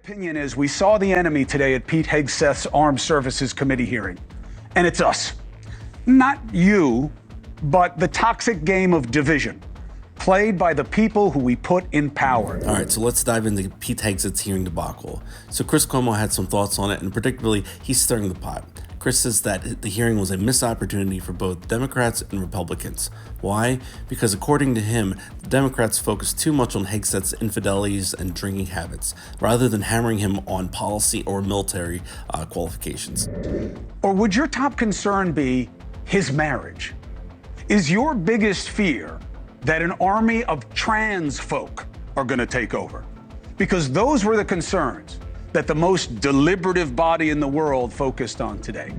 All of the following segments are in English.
Opinion is we saw the enemy today at Pete Hegseth's Armed Services Committee hearing, and it's us. Not you, but the toxic game of division played by the people who we put in power. All right, so let's dive into Pete Hegseth's hearing debacle. So Chris Cuomo had some thoughts on it, and predictably, he's stirring the pot. Chris says that the hearing was a missed opportunity for both Democrats and Republicans. Why? Because according to him, the Democrats focused too much on Hegseth's infidelities and drinking habits, rather than hammering him on policy or military qualifications. Or would your top concern be his marriage? Is your biggest fear that an army of trans folk are going to take over? Because those were the concerns that the most deliberative body in the world focused on today.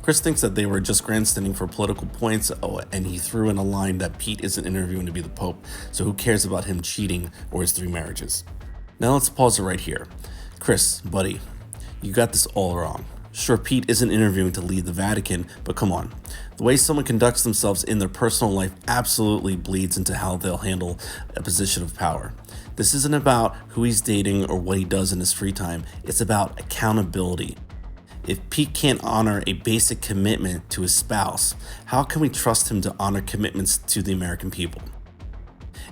Chris thinks that they were just grandstanding for political points, and he threw in a line that Pete isn't interviewing to be the Pope, so who cares about him cheating or his 3 marriages? Now let's pause it right here. Chris, buddy, you got this all wrong. Sure, Pete isn't interviewing to lead the Vatican, but come on. The way someone conducts themselves in their personal life absolutely bleeds into how they'll handle a position of power. This isn't about who he's dating or what he does in his free time. It's about accountability. If Pete can't honor a basic commitment to his spouse, how can we trust him to honor commitments to the American people?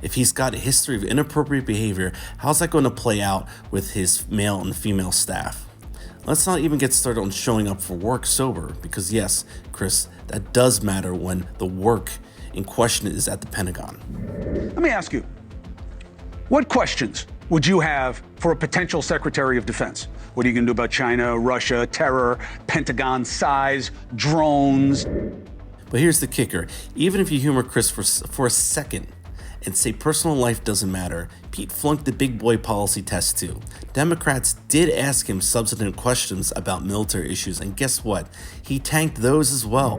If he's got a history of inappropriate behavior, how's that going to play out with his male and female staff? Let's not even get started on showing up for work sober, because yes, Chris, that does matter when the work in question is at the Pentagon. Let me ask you, what questions would you have for a potential Secretary of Defense? What are you going to do about China, Russia, terror, Pentagon size, drones? But here's the kicker. Even if you humor Chris for a second and say personal life doesn't matter, Pete flunked the big boy policy test too. Democrats did ask him substantive questions about military issues, and guess what? He tanked those as well.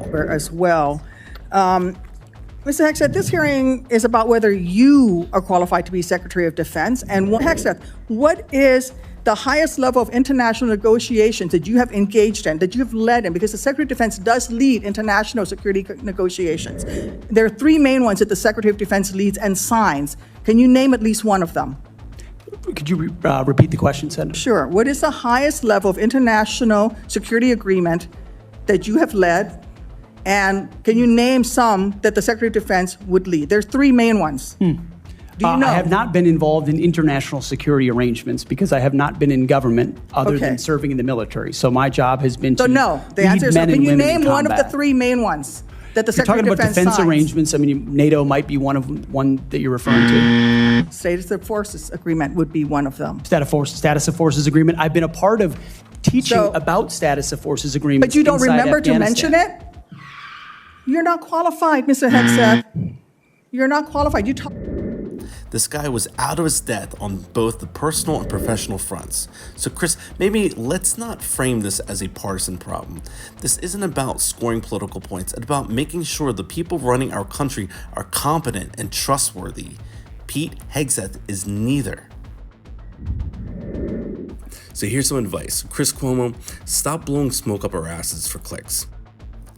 Mr. Hegseth, this hearing is about whether you are qualified to be Secretary of Defense. And Hegseth, what is the highest level of international negotiations that you have engaged in, that you have led in? Because the Secretary of Defense does lead international security negotiations. There are 3 main ones that the Secretary of Defense leads and signs. Can you name at least one of them? Could you repeat the question, Senator? Sure. What is the highest level of international security agreement that you have led? And can you name some that the Secretary of Defense would lead? There's 3 main ones. Do you know? I have not been involved in international security arrangements because I have not been in government other than serving in the military. So my job has been to the answer is no. Can you name one of the 3 main ones that the Secretary of Defense signs? You're talking about defense arrangements. I mean, NATO might be one that you're referring to. Status of Forces Agreement would be one of them. Status of Forces Agreement. I've been a part of teaching about Status of Forces Agreements. But you don't remember to mention it? You're not qualified, Mr. Hegseth. You're not qualified. This guy was out of his depth on both the personal and professional fronts. So Chris, maybe let's not frame this as a partisan problem. This isn't about scoring political points. It's about making sure the people running our country are competent and trustworthy. Pete Hegseth is neither. So here's some advice. Chris Cuomo, stop blowing smoke up our asses for clicks.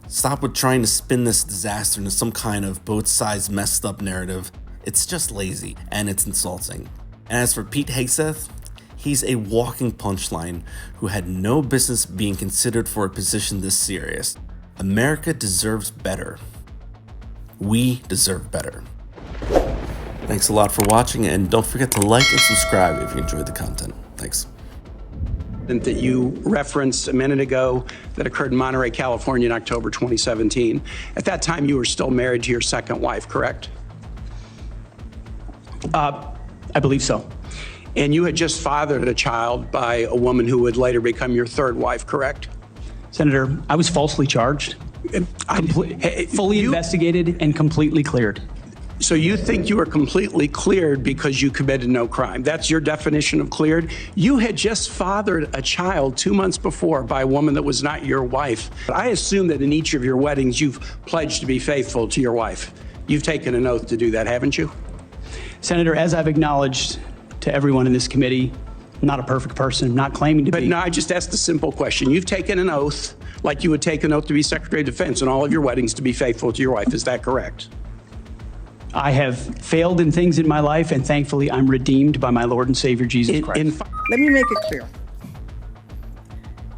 Stop with trying to spin this disaster into some kind of both sides messed up narrative. It's just lazy and it's insulting. And as for Pete Hegseth, he's a walking punchline who had no business being considered for a position this serious. America deserves better. We deserve better. Thanks a lot for watching, and don't forget to like and subscribe if you enjoyed the content. Thanks. That you referenced a minute ago that occurred in Monterey, California in October 2017. At that time, you were still married to your second wife, correct? I believe so. And you had just fathered a child by a woman who would later become your third wife, correct? Senator, I was falsely charged, fully investigated, and completely cleared. So you think you were completely cleared because you committed no crime? That's your definition of cleared? You had just fathered a child 2 months before by a woman that was not your wife. I assume that in each of your weddings, you've pledged to be faithful to your wife. You've taken an oath to do that, haven't you? Senator, as I've acknowledged to everyone in this committee, I'm not a perfect person, not claiming to be. But no, I just asked a simple question. You've taken an oath like you would take an oath to be Secretary of Defense in all of your weddings to be faithful to your wife. Is that correct? I have failed in things in my life, and thankfully I'm redeemed by my Lord and Savior, Jesus Christ. Let me make it clear.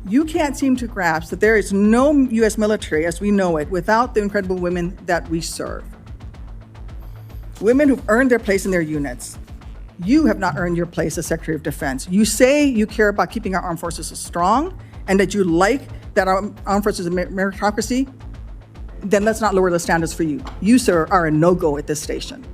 You can't seem to grasp that there is no U.S. military as we know it without the incredible women that we serve. Women who've earned their place in their units. You have not earned your place as Secretary of Defense. You say you care about keeping our armed forces strong and that you like that our armed forces is a meritocracy, then let's not lower the standards for you. You, sir, are a no-go at this station.